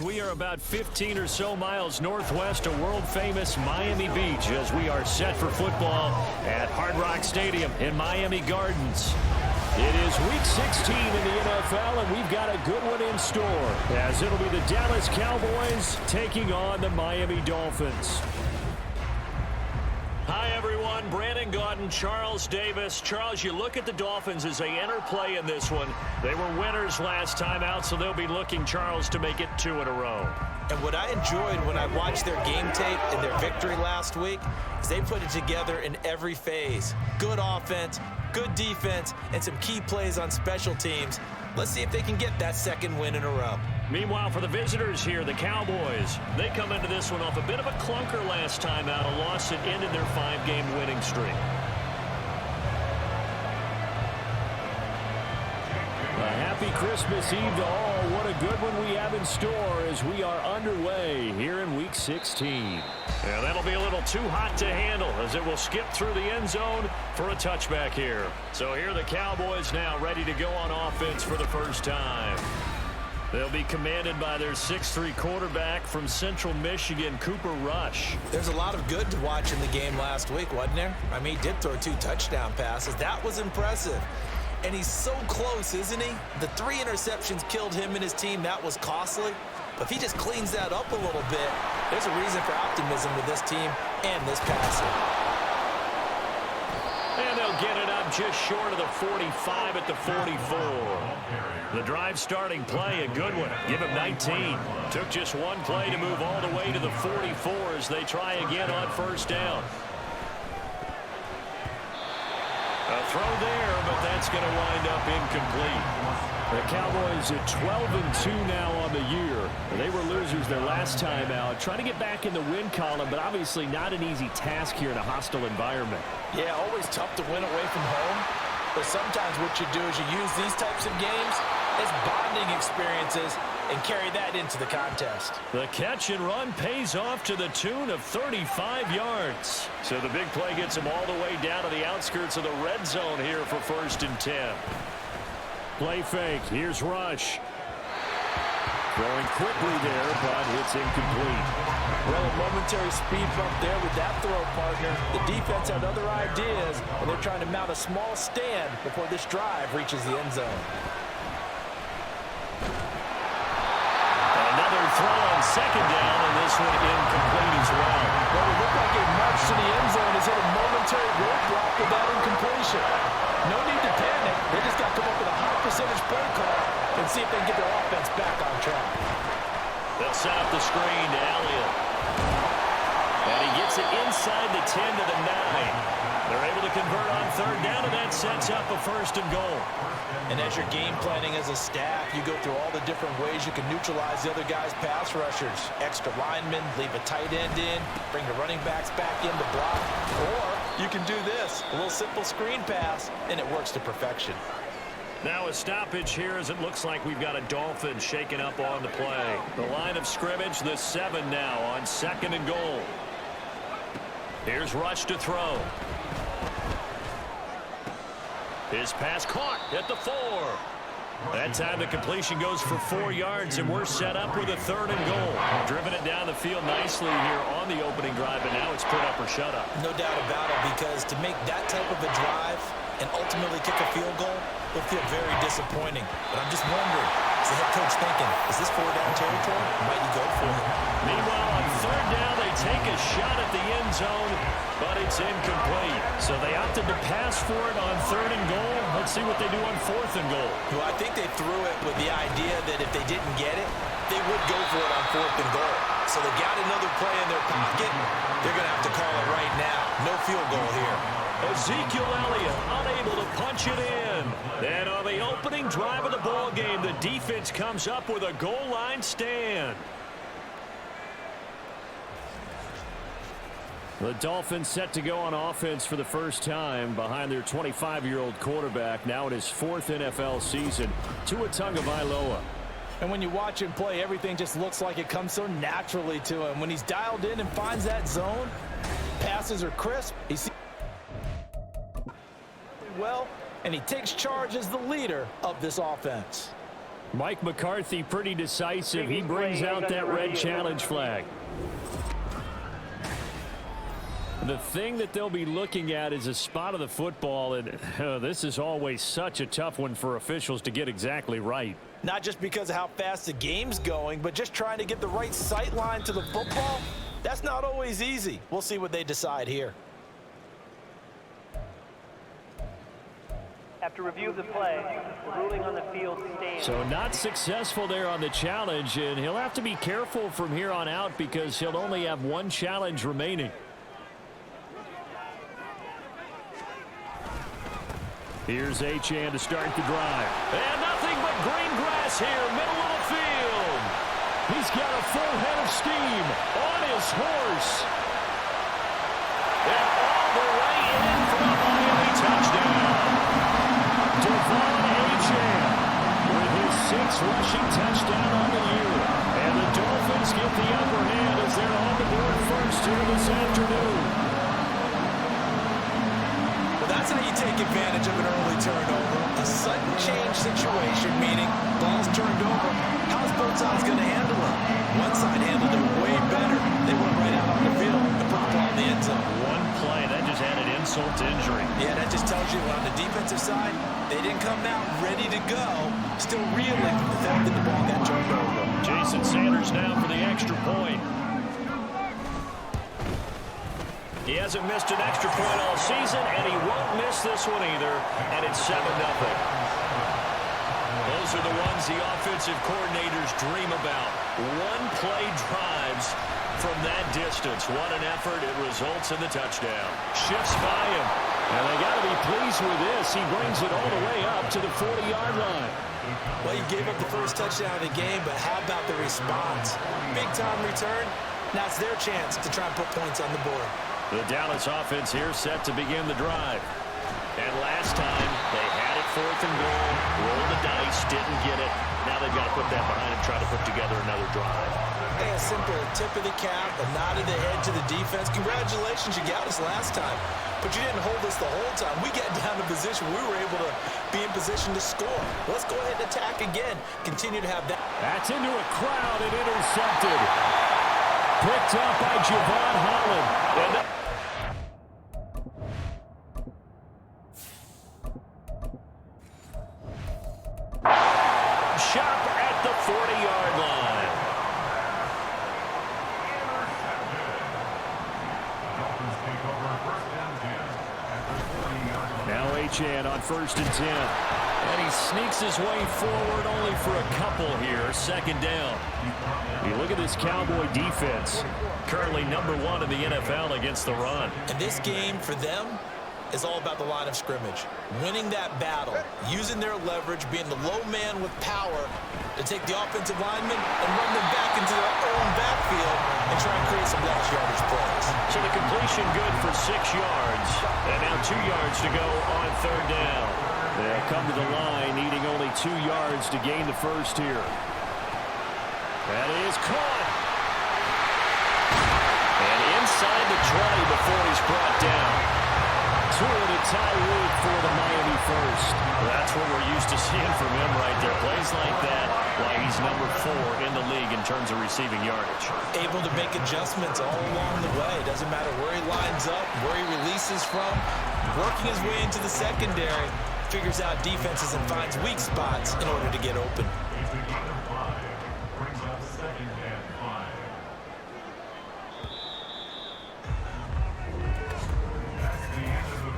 We are about 15 or so miles northwest of world-famous Miami Beach as we are set for football at Hard Rock Stadium in Miami Gardens. It is Week 16 in the NFL, and we've got a good one in store, as it'll be the Dallas Cowboys taking on the Miami Dolphins. Hi, everyone. Brandon Gaudin, Charles Davis. Charles, you look at the Dolphins as they enter play in this one. They were winners last time out, so they'll be looking, Charles, to make it 2 in a row. And what I enjoyed when I watched their game tape and their victory last week is they put it together in every phase. Good offense, good defense, and some key plays on special teams. Let's see if they can get that second win in a row. Meanwhile, for the visitors here, the Cowboys, they come into this one off a bit of a clunker last time out, a loss that ended their 5-game winning streak. A happy Christmas Eve to all. What a good one we have in store as we are underway here in Week 16. And that'll be a little too hot to handle as it will skip through the end zone for a touchback here. So here are the Cowboys now ready to go on offense for the first time. They'll be commanded by their 6'3" quarterback from Central Michigan, Cooper Rush. There's a lot of good to watch in the game last week, wasn't there? I mean, he did throw 2 touchdown passes. That was impressive. And he's so close, isn't he? The 3 interceptions killed him and his team. That was costly. But if he just cleans that up a little bit, there's a reason for optimism with this team and this passer. And they'll get it up just short of the 45 at the 44. The drive starting play, a good one. Give him 19. Took just 1 play to move all the way to the 44 as they try again on first down. A throw there, but that's going to wind up incomplete. The Cowboys at 12-2 now on the year. They were losers their last time out. Trying to get back in the win column, but obviously not an easy task here in a hostile environment. Yeah, always tough to win away from home. But sometimes what you do is you use these types of games as bonding experiences and carry that into the contest. The catch and run pays off to the tune of 35 yards. So the big play gets him all the way down to the outskirts of the red zone here for 1st and 10. Play fake. Here's Rush. Throwing quickly there, but it's incomplete. Well, a momentary speed bump there with that throw, partner. The defense had other ideas, and they're trying to mount a small stand before this drive reaches the end zone. Another throw on 2nd down, and this one incomplete as well. Well, it looked like a march to the end zone has hit a momentary roadblock with that incompletion. No need to panic. They just got to come up with a high percentage play call and see if they can get their offense back on track. They'll set up the screen to Elliott. And he gets it inside the 10 to the 9. They're able to convert on 3rd down, and that sets up a 1st and goal. And as you're game planning as a staff, you go through all the different ways you can neutralize the other guy's pass rushers. Extra linemen, leave a tight end in, bring the running backs back in to block. Or you can do this, a little simple screen pass, and it works to perfection. Now a stoppage here as it looks like we've got a Dolphin shaking up on the play. The line of scrimmage, the 7 now on 2nd and goal. Here's Rush to throw. His pass caught at the 4. That time the completion goes for 4 yards, and we're set up with a 3rd and goal. Driven it down the field nicely here on the opening drive, and now it's put up or shut up. No doubt about it, because to make that type of a drive and ultimately kick a field goal will feel very disappointing. But I'm just wondering, is the head coach thinking, is this 4-down territory? Might you go for it? Meanwhile, on 3rd down, they take a shot at the end zone, but it's incomplete. So they opted to pass for it on 3rd and goal. Let's see what they do on 4th and goal. Well, I think they threw it with the idea that if they didn't get it, they would go for it on 4th and goal. So they got another play in their pocket. They're going to have to call it right now. No field goal here. Ezekiel Elliott unable to punch it in. And on the opening drive of the ball game, the defense comes up with a goal line stand. The Dolphins set to go on offense for the first time behind their 25-year-old quarterback, now in his 4th NFL season, Tua Tagovailoa. And when you watch him play, everything just looks like it comes so naturally to him. When he's dialed in and finds that zone, passes are crisp. He sees well, and he takes charge as the leader of this offense. Mike McCarthy pretty decisive. He brings out that red challenge flag. The thing that they'll be looking at is a spot of the football, and this is always such a tough one for officials to get exactly right. Not just because of how fast the game's going, but just trying to get the right sight line to the football. That's not always easy. We'll see what they decide here. After review of the play, the ruling on the field stands. So not successful there on the challenge, and he'll have to be careful from here on out because he'll only have one challenge remaining. Here's Achane to start the drive. And nothing but green grass here, middle of the field. He's got a full head of steam on his horse. And all the way in for a Miami touchdown. Achane with his 6th rushing touchdown on the year. And the Dolphins get the upper hand as they're on the board first here this afternoon. That's how you take advantage of an early turnover. A sudden change situation, meaning ball's turned over. How's both sides going to handle it? One side handled it way better. They went right out on the field and put the ball in the end zone. One play, that just added insult to injury. Yeah, that just tells you on the defensive side, they didn't come out ready to go. Still reeling from the fact that the ball got turned over. Jason Sanders now for the extra point. He hasn't missed an extra point all season, and he won't miss this one either, and it's 7-0. Those are the ones the offensive coordinators dream about. One-play drives from that distance. What an effort. It results in the touchdown. Shifts by him, and they got to be pleased with this. He brings it all the way up to the 40-yard line. Well, you gave up the first touchdown of the game, but how about the response? Big-time return. Now it's their chance to try and put points on the board. The Dallas offense here set to begin the drive. And last time, they had it 4th and goal, rolled the dice, didn't get it. Now they've got to put that behind them, try to put together another drive. Hey, a simple tip of the cap, a nod of the head to the defense. Congratulations, you got us last time. But you didn't hold us the whole time. We got down to position. We were able to be in position to score. Let's go ahead and attack again. Continue to have that. That's into a crowd and intercepted. Picked up by Javon Holland. Shop at the 40-yard line. Now Achane on 1st and 10. And he sneaks his way forward only for a couple here. 2nd down. You look at this Cowboy defense. Currently #1 in the NFL against the run. And this game for them is all about the line of scrimmage. Winning that battle, using their leverage, being the low man with power to take the offensive linemen and run them back into their own backfield and try and create some lost yardage plays. So the completion good for 6 yards. And now 2 yards to go on 3rd down. They'll come to the line, needing only 2 yards to gain the first here. That is caught. And inside the 20 before he's brought down. Two to Tyreek for the Miami first. That's what we're used to seeing from him right there. Plays like that while he's #4 in the league in terms of receiving yardage. Able to make adjustments all along the way. Doesn't matter where he lines up, where he releases from. Working his way into the secondary. Figures out defenses and finds weak spots in order to get open.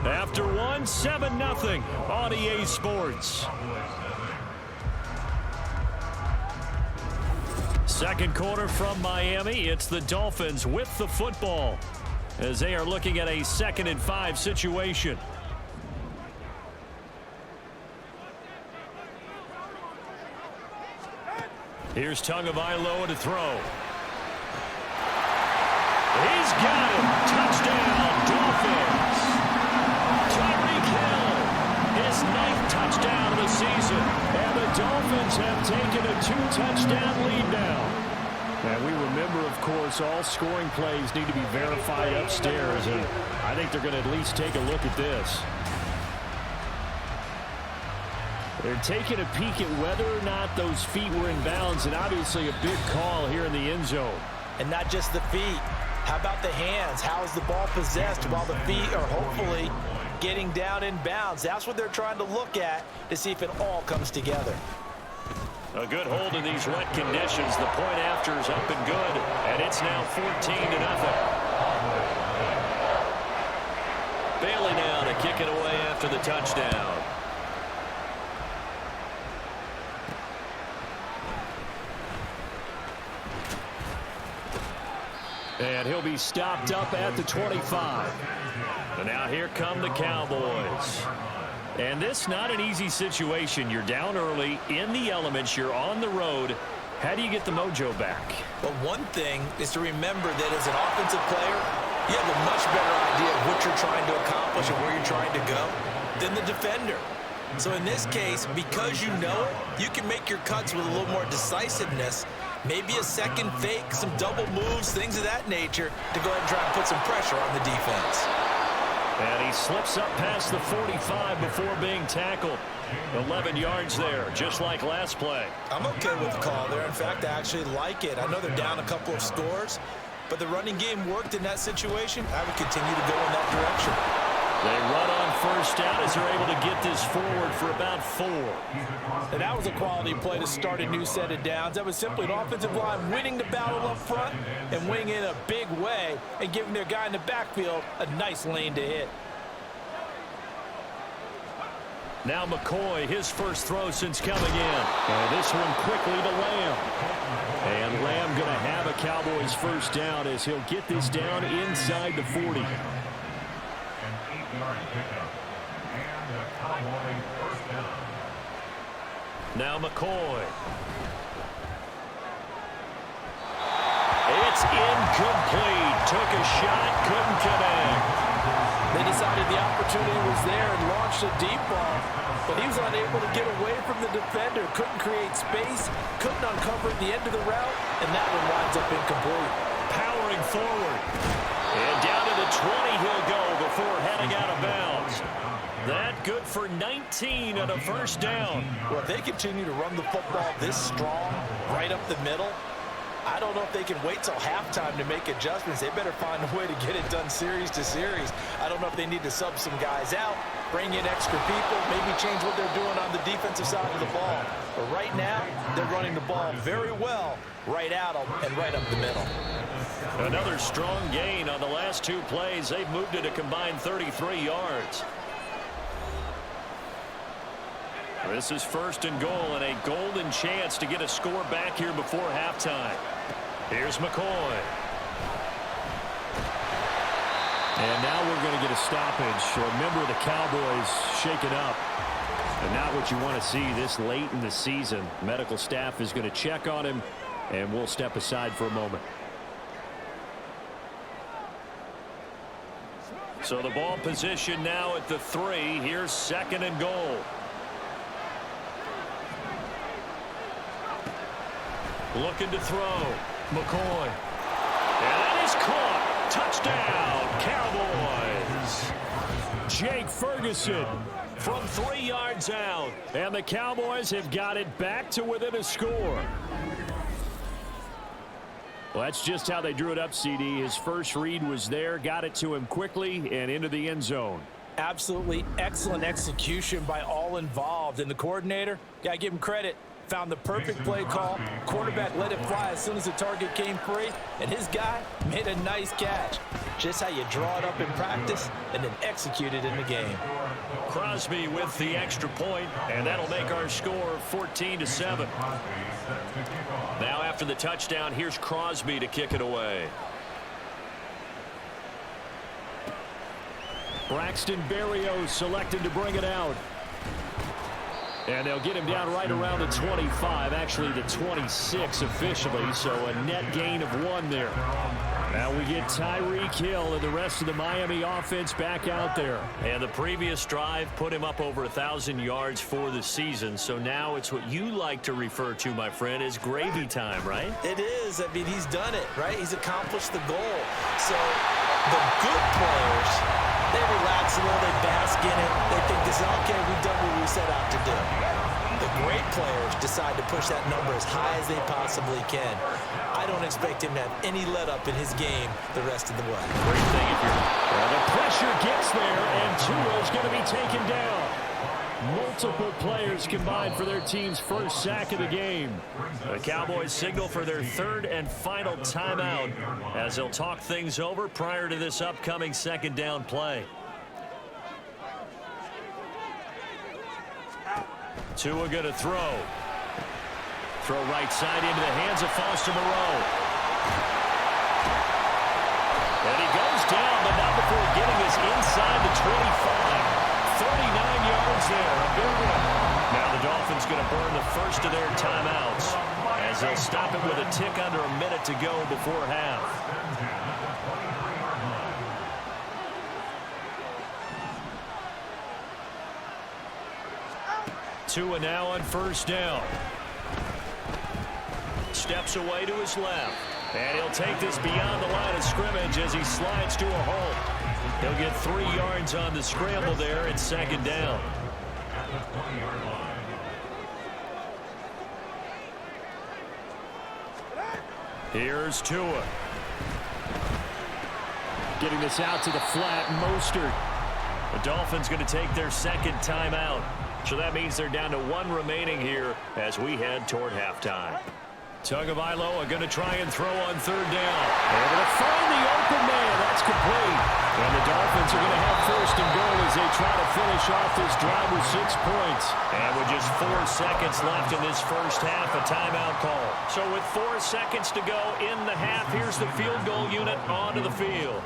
After one, 7-0 on EA Sports. Second quarter from Miami. It's the Dolphins with the football as they are looking at a 2nd and 5 situation. Here's Tagovailoa to throw. He's got him. Touchdown, Dolphins. Tyreek Hill, his 9th touchdown of the season. And the Dolphins have taken a 2-touchdown lead now. And we remember, of course, all scoring plays need to be verified upstairs. And I think they're going to at least take a look at this. They're taking a peek at whether or not those feet were in bounds, and obviously a big call here in the end zone. And not just the feet. How about the hands? How is the ball possessed while the feet are hopefully getting down in bounds? That's what they're trying to look at to see if it all comes together. A good hold in these wet conditions. The point after is up and good, and it's now 14-0. Bailey now to kick it away after the touchdown. And he'll be stopped up at the 25. And now here come the Cowboys. And this not an easy situation. You're down early, in the elements, you're on the road. How do you get the mojo back? But one thing is to remember that as an offensive player, you have a much better idea of what you're trying to accomplish and where you're trying to go than the defender. So in this case, because you know it, you can make your cuts with a little more decisiveness, maybe a second fake, some double moves, things of that nature, to go ahead and try and put some pressure on the defense. And he slips up past the 45 before being tackled. 11 yards there, just like last play. I'm okay with the call there. In fact, I actually like it. I know they're down a couple of scores, but the running game worked in that situation. I would continue to go in that direction. They run on first down as they're able to get this forward for about 4. And that was a quality play to start a new set of downs. That was simply an offensive line winning the battle up front and winning in a big way and giving their guy in the backfield a nice lane to hit. Now McCoy, his first throw since coming in. And this one quickly to Lamb. And Lamb going to have a Cowboys first down as he'll get this down inside the 40. Now McCoy. It's incomplete. Took a shot, couldn't connect. They decided the opportunity was there and launched a deep ball, but he was unable to get away from the defender, couldn't create space, couldn't uncover the end of the route, and that one winds up incomplete. Powering forward. And down to the 20 he'll go before heading out of bounds. That good for 19 and a first down. Well, if they continue to run the football this strong, right up the middle, I don't know if they can wait till halftime to make adjustments. They better find a way to get it done series to series. I don't know if they need to sub some guys out, bring in extra people, maybe change what they're doing on the defensive side of the ball. But right now, they're running the ball very well right at them and right up the middle. Another strong gain on the last 2 plays. They've moved it a combined 33 yards. This is first and goal and a golden chance to get a score back here before halftime. Here's McCoy. And now we're going to get a stoppage. A member of the Cowboys shaken up. And not what you want to see this late in the season. Medical staff is going to check on him, and we'll step aside for a moment. So the ball position now at the 3. Here's second and goal. Looking to throw. McCoy. And that is caught. Touchdown, Cowboys. Jake Ferguson from 3 yards out. And the Cowboys have got it back to within a score. Well, that's just how they drew it up, CD. His first read was there, got it to him quickly and into the end zone. Absolutely excellent execution by all involved. And the coordinator, got to give him credit. Found the perfect play call. Quarterback let it fly as soon as the target came free. And his guy made a nice catch. Just how you draw it up in practice and then execute it in the game. Crosby with the extra point, and that'll make our score 14-7. Now after the touchdown, here's Crosby to kick it away. Braxton Berrios selected to bring it out. And they'll get him down right around the 25, actually the 26 officially, so a net gain of 1 there. Now we get Tyreek Hill and the rest of the Miami offense back out there. And the previous drive put him up over 1,000 yards for the season, so now it's what you like to refer to, my friend, as gravy time, right? It is. I mean, he's done it, right? He's accomplished the goal. So the good players, they relax a little, they bask in it. They think this is, okay, we've done what we set out to do. The great players decide to push that number as high as they possibly can. I don't expect him to have any let-up in his game the rest of the way. Great thing if you're... the pressure gets there, and Tua's going to be taken down. Multiple players combined for their team's first sack of the game. The Cowboys signal for their third and final timeout as they'll talk things over prior to this upcoming second down play. Tua going to throw. Throw right side into the hands of Foster Moreau. And he goes down, but not before getting us inside the 25. 39 yards there. A big one. Now the Dolphins going to burn the first of their timeouts as they'll stop it with a tick under a minute to go before half. Tua now on first down. Steps away to his left. And he'll take this beyond the line of scrimmage as he slides to a halt. He'll get 3 yards on the scramble there at second down. Here's Tua. Getting this out to the flat, Mostert. The Dolphins going to take their second timeout. So that means they're down to 1 remaining here as we head toward halftime. Tagovailoa going to try and throw on third down. Able to find the open man. That's complete. And the Dolphins are going to have first and goal as they try to finish off this drive with 6 points. And with just 4 seconds left in this first half, a timeout call. So with 4 seconds to go in the half, here's the field goal unit onto the field.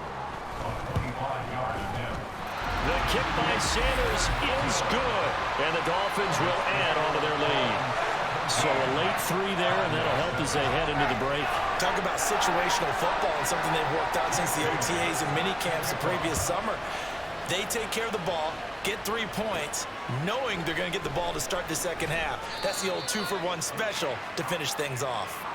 The kick by Sanders is good. And the Dolphins will add onto their lead. So a late 3 there, and that'll help as they head into the break. Talk about situational football and something they've worked out since the OTAs and mini camps the previous summer. They take care of the ball, get 3 points, knowing they're going to get the ball to start the second half. That's the old 2-for-1 special to finish things off.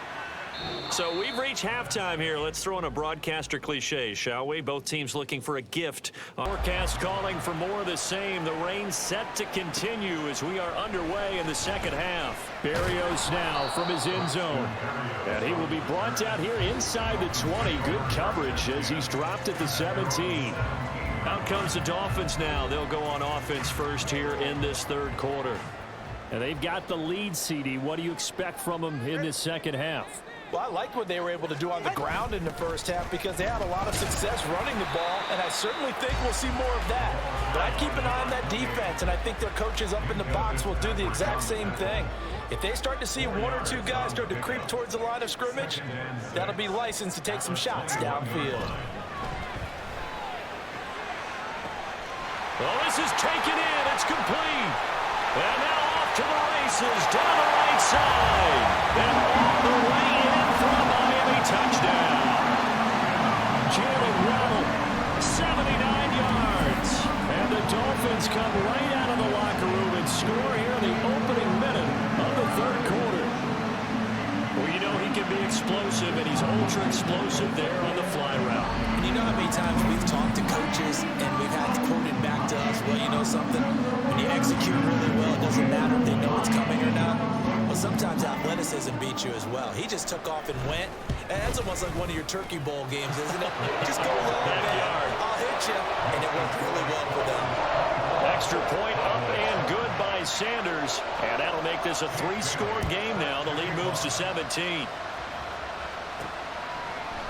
So we've reached halftime here. Let's throw in a broadcaster cliche, shall we? Both teams looking for a gift. Forecast calling for more of the same. The rain set to continue as we are underway in the second half. Berrios now from his end zone. And he will be brought down here inside the 20. Good coverage as he's dropped at the 17. Out comes the Dolphins now. They'll go on offense first here in this third quarter. And they've got the lead, CD. What do you expect from them in this second half? Well, I like what they were able to do on the ground in the first half because they had a lot of success running the ball, and I certainly think we'll see more of that. But I'd keep an eye on that defense, and I think their coaches up in the box will do the exact same thing. If they start to see 1 or 2 guys start to creep towards the line of scrimmage, that'll be licensed to take some shots downfield. Well, this is taken in. It's complete. And now off to the races down the right side. And all the way in for a Miami touchdown. Jalen Waddle, 79 yards. And the Dolphins come right out of the locker room and score here in the opening minute of the third quarter. Well, you know he can be explosive, and he's ultra-explosive there on the fly route. And you know how many times we've talked to coaches and we've had quoted back to us, well, you know something? When you execute really well, it doesn't matter if they know it's coming or not. Well, sometimes athleticism beats you as well. He just took off and went. And that's almost like one of your Turkey Bowl games, isn't it? Just go low, man. I'll hit you. And it worked really well for them. Extra point up and good by Sanders. And that'll make this a 3-score game now. The lead moves to 17.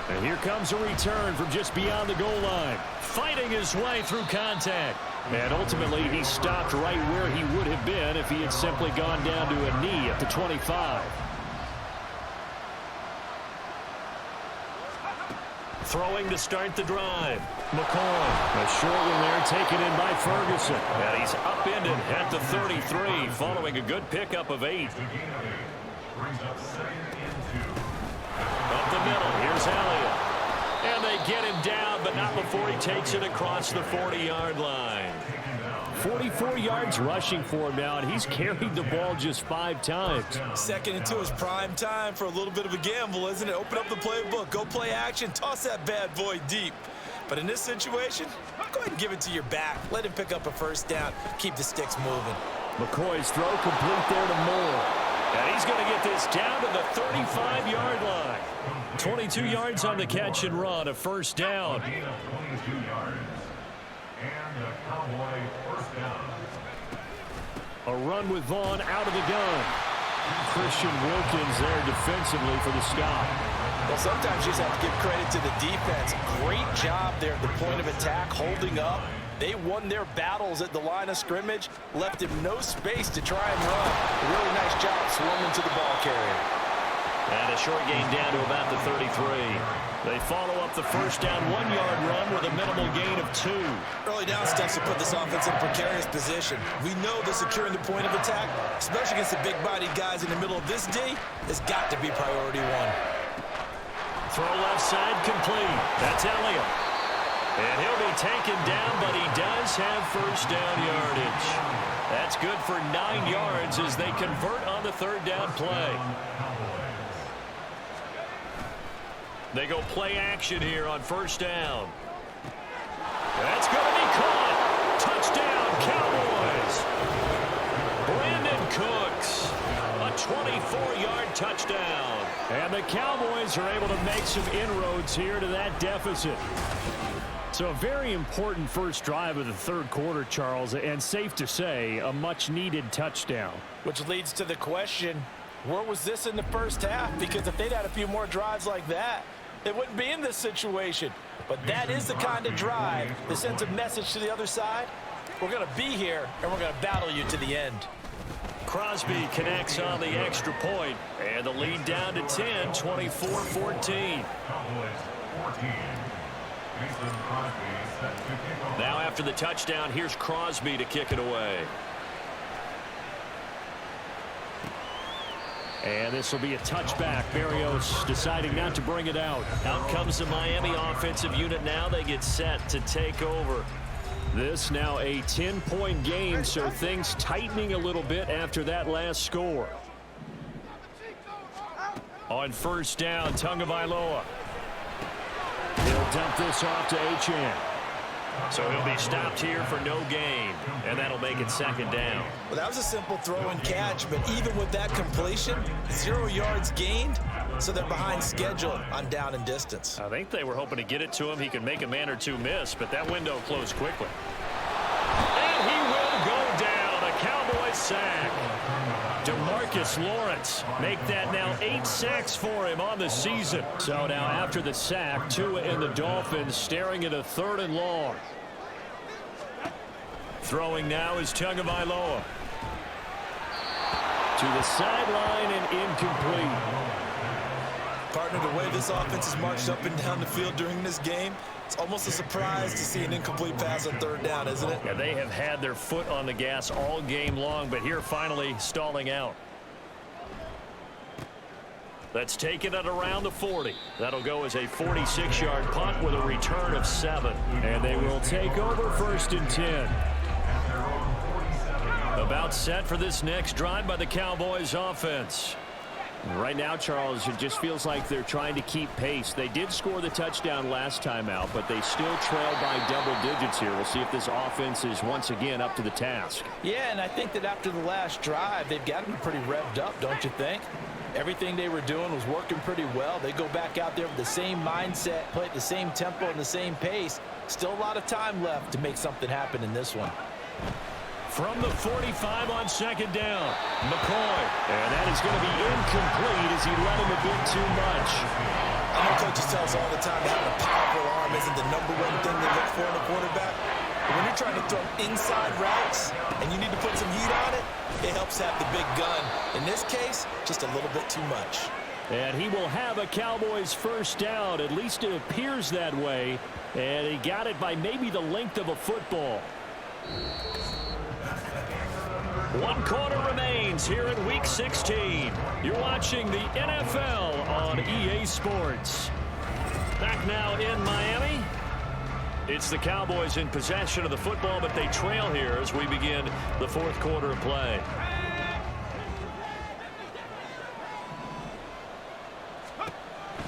And here comes a return from just beyond the goal line. Fighting his way through contact. And ultimately, he stopped right where he would have been if he had simply gone down to a knee at the 25. Throwing to start the drive. McCoy, a short one there taken in by Ferguson. And he's upended at the 33 following a good pickup of 8. Up the middle, here's Elliott. And they get him down, but not before he takes it across the 40-yard line. 44 yards rushing for him now, and he's carried the ball just 5 times. Second into his prime time for a little bit of a gamble, isn't it? Open up the playbook, go play action, toss that bad boy deep. But in this situation, go ahead and give it to your back. Let him pick up a first down, keep the sticks moving. McCoy's throw complete there to Moore. And he's going to get this down to the 35-yard line. 22 yards on the catch and run, a first down. A run with Vaughn out of the gun. Christian Wilkins there defensively for the stop. Well, sometimes you just have to give credit to the defense. Great job there at the point of attack, holding up. They won their battles at the line of scrimmage, left him no space to try and run. A really nice job swarming to the ball carrier. And a short gain down to about the 33. They follow up the first down 1-yard run with a minimal gain of 2. Early down steps will put this offense in a precarious position. We know that securing the point of attack, especially against the big-bodied guys in the middle of this D, has got to be priority 1. Throw left side complete. That's Elliott. And he'll be taken down, but he does have first down yardage. That's good for 9 yards as they convert on the third down play. They go play action here on first down. That's going to be caught. Touchdown, Cowboys. Brandon Cooks. A 24-yard touchdown. And the Cowboys are able to make some inroads here to that deficit. So a very important first drive of the third quarter, Charles, and safe to say, a much-needed touchdown. Which leads to the question, where was this in the first half? Because if they'd had a few more drives like that, they wouldn't be in this situation. But that is the kind of drive that sends a message to the other side. We're going to be here, and we're going to battle you to the end. Crosby connects on the extra point, and the lead down to 10, 24-14. Now after the touchdown, here's Crosby to kick it away. And this will be a touchback. Barrios deciding not to bring it out. Out comes the Miami offensive unit now. They get set to take over. This now a 10-point game, so things tightening a little bit after that last score. On first down, Tagovailoa. He'll dump this off to Achane. So he'll be stopped here for no gain, and that'll make it second down. Well, that was a simple throw and catch, but even with that completion, 0 yards gained, so they're behind schedule on down and distance. I think they were hoping to get it to him. He could make a man or two miss, but that window closed quickly. And he will go down, a Cowboys sack. DeMarcus Lawrence make that now 8 sacks for him on the season. So now after the sack, Tua and the Dolphins staring at a 3rd and long. Throwing now is Tagovailoa. To the sideline and incomplete. Partner, the way this offense has marched up and down the field during this game, it's almost a surprise to see an incomplete pass on 3rd down, isn't it? Yeah, they have had their foot on the gas all game long, but here finally stalling out. Let's take it at around the 40. That'll go as a 46-yard punt with a return of 7. And they will take over 1st and 10. About set for this next drive by the Cowboys offense. Right now, Charles, it just feels like they're trying to keep pace. They did score the touchdown last time out, but they still trail by double digits here. We'll see if this offense is once again up to the task. Yeah, and I think that after the last drive, they've got to be pretty revved up, don't you think? Everything they were doing was working pretty well. They go back out there with the same mindset, play at the same tempo and the same pace. Still a lot of time left to make something happen in this one. From the 45 on 2nd down, McCoy. And that is going to be incomplete as he let him a bit too much. I know coaches tell us all the time that having a powerful arm isn't the #1 thing they look for in a quarterback. But when you're trying to throw inside routes and you need to put some heat on it, it helps have the big gun. In this case, just a little bit too much. And he will have a Cowboys first down. At least it appears that way. And he got it by maybe the length of a football. 1 quarter remains here in Week 16. You're watching the NFL on EA Sports. Back now in Miami. It's the Cowboys in possession of the football, but they trail here as we begin the 4th quarter of play.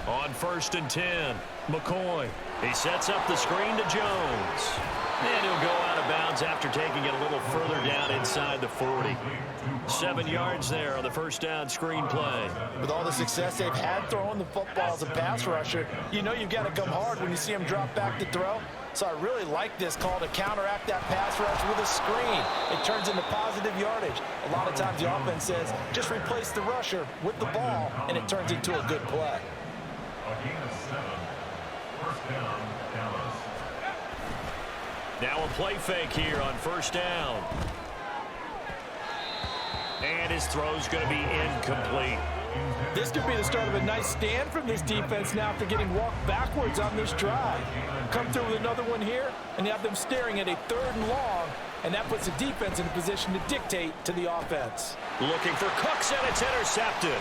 On on 1st and 10. McCoy. He sets up the screen to Jones. And he'll go out of bounds after taking it a little further down inside the 40. 7 yards there on the first down screen play. With all the success they've had throwing the football as a pass rusher, you know you've got to come hard when you see him drop back to throw. So I really like this call to counteract that pass rush with a screen. It turns into positive yardage. A lot of times the offense says, just replace the rusher with the ball, and it turns into a good play. Now a play fake here on 1st down. And his throw's going to be incomplete. This could be the start of a nice stand from this defense now after getting walked backwards on this drive. Come through with another one here, and you have them staring at a 3rd and long, and that puts the defense in a position to dictate to the offense. Looking for Cooks, and it's intercepted.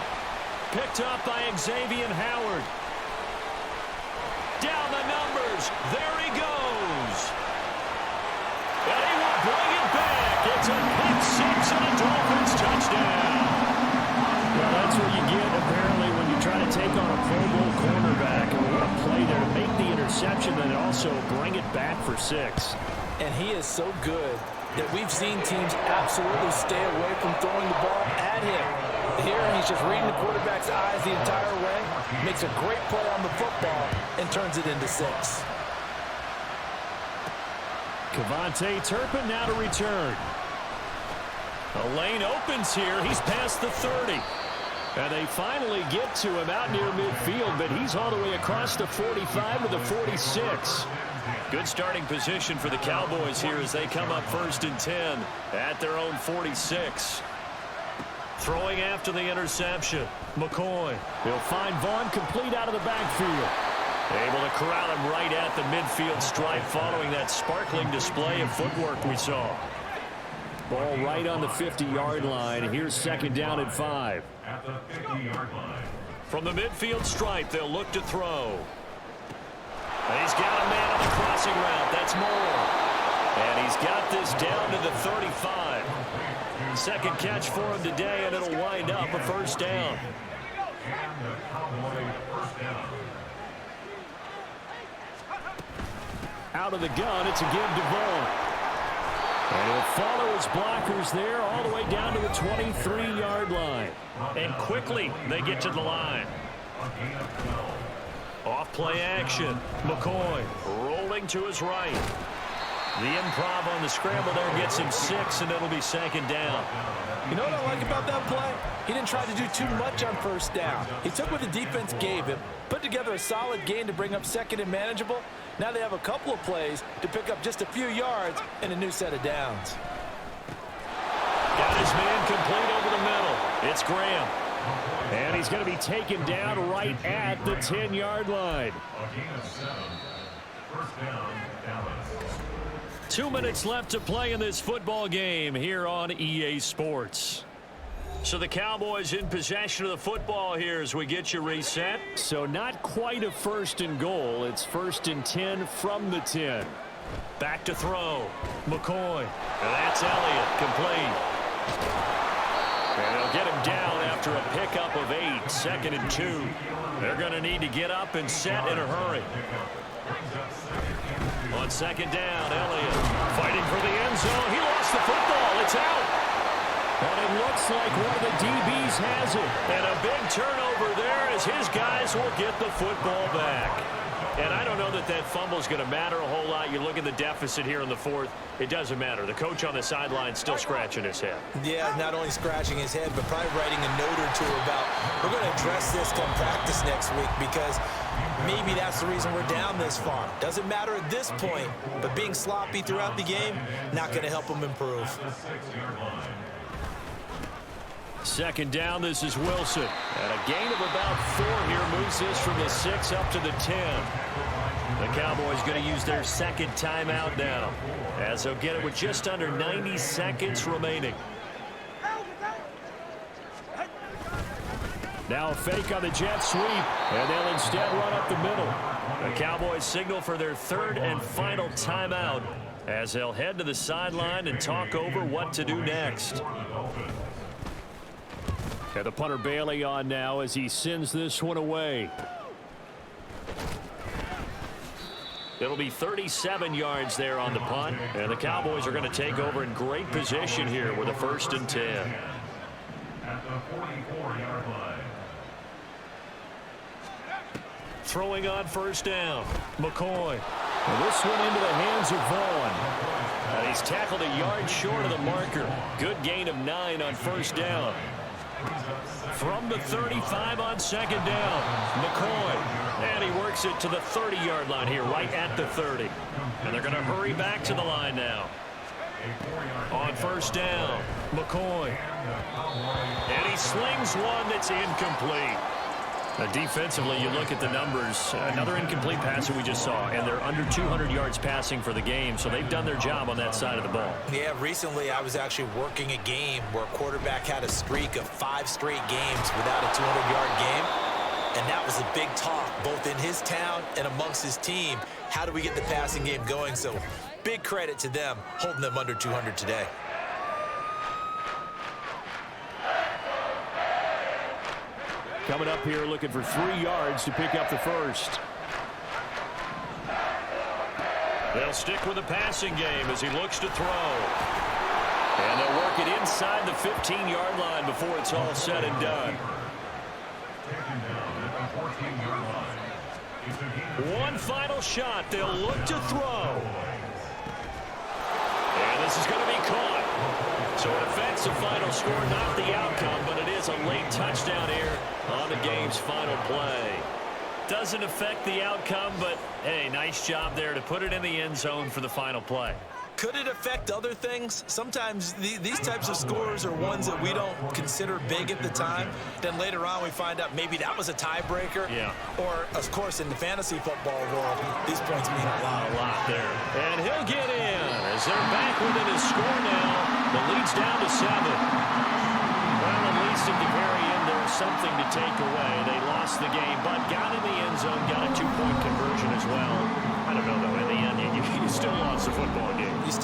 Picked up by Xavier Howard. Down the numbers. There he goes. And he will bring it back. It's a pick six and a Dolphins touchdown. Well, that's what you get, apparently, when you try to take on a Pro Bowl cornerback. And what a play there to make the interception and also bring it back for 6. And he is so good that we've seen teams absolutely stay away from throwing the ball at him. Here, he's just reading the quarterback's eyes the entire way, makes a great play on the football, and turns it into 6. Kevontae Turpin now to return. A lane opens here. He's past the 30. And they finally get to him out near midfield, but he's all the way across the 45 to the 46. Good starting position for the Cowboys here as they come up 1st and 10 at their own 46. Throwing after the interception. McCoy. He'll find Vaughn complete out of the backfield. Able to corral him right at the midfield stripe following that sparkling display of footwork we saw. Ball right on the 50-yard line. Here's 2nd down and 5. At the 50-yard line. From the midfield stripe, they'll look to throw. And he's got a man on the crossing route. That's Moore. And he's got this down to the 35. 2nd catch for him today, and it'll wind up a 1st down. Out of the gun, it's a give to Vaughn. And he'll follow his blockers there all the way down to the 23-yard line. And quickly, they get to the line. Off play action. McCoy rolling to his right. The improv on the scramble there gets him 6, and it'll be 2nd down. You know what I like about that play? He didn't try to do too much on 1st down. He took what the defense gave him, put together a solid gain to bring up 2nd and manageable. Now they have a couple of plays to pick up just a few yards and a new set of downs. Got his man complete over the middle. It's Graham. And he's going to be taken down right at the 10-yard line. 2 minutes left to play in this football game here on EA Sports. So the Cowboys in possession of the football here as we get you reset. So not quite a 1st and goal. It's 1st and 10 from the 10. Back to throw. McCoy. And that's Elliott. Complete. And they'll get him down after a pickup of 8. 2nd and 2. They're going to need to get up and set in a hurry. On 2nd down, Elliott fighting for the end zone. He lost the football. It's out. And it looks like one of the DBs has it. And a big turnover there as his guys will get the football back. And I don't know that that fumble is going to matter a whole lot. You look at the deficit here in the 4th. It doesn't matter. The coach on the sideline still scratching his head. Yeah, not only scratching his head, but probably writing a note or two about we're going to address this come practice next week because maybe that's the reason we're down this far. Doesn't matter at this point, but being sloppy throughout the game, not going to help him improve. 2nd down, this is Wilson. And a gain of about 4 here moves this from the 6 up to the 10. The Cowboys going to use their 2nd timeout now, as they'll get it with just under 90 seconds remaining. Now a fake on the jet sweep, and they'll instead run up the middle. The Cowboys signal for their 3rd and final timeout, as they'll head to the sideline and talk over what to do next. And the punter Bailey on now as he sends this one away. It'll be 37 yards there on the punt. And the Cowboys are going to take over in great position here with a 1st and 10. At the 44-yard line. Throwing on 1st down. McCoy. And this one into the hands of Vaughn. And he's tackled a yard short of the marker. Good gain of 9 on 1st down. From the 35 on 2nd down. McCoy. And he works it to the 30-yard line here, right at the 30. And they're going to hurry back to the line now. On 1st down, McCoy. And he slings one that's incomplete. Defensively, you look at the numbers. Another incomplete pass that we just saw, and they're under 200 yards passing for the game, so they've done their job on that side of the ball. Yeah, recently I was actually working a game where a quarterback had a streak of 5 straight games without a 200-yard game, and that was a big talk, both in his town and amongst his team. How do we get the passing game going? So big credit to them holding them under 200 today. Coming up here looking for 3 yards to pick up the 1st. They'll stick with the passing game as he looks to throw. And they'll work it inside the 15-yard line before it's all said and done. One final shot. They'll look to throw. And this is going to be caught. So it affects the final score, not the outcome, but it is a late touchdown here on the game's final play. Doesn't affect the outcome, but, hey, nice job there to put it in the end zone for the final play. Could it affect other things? Sometimes these types of scores are ones that we don't consider big at the time. Then later on we find out maybe that was a tiebreaker. Yeah. Or, of course, in the fantasy football world, these points mean a lot. A lot there. And he'll get in as they're back within his score now. The lead's down to 7. Well, at least at the very end, there was something to take away. They lost the game, but got in the end zone, got a 2-point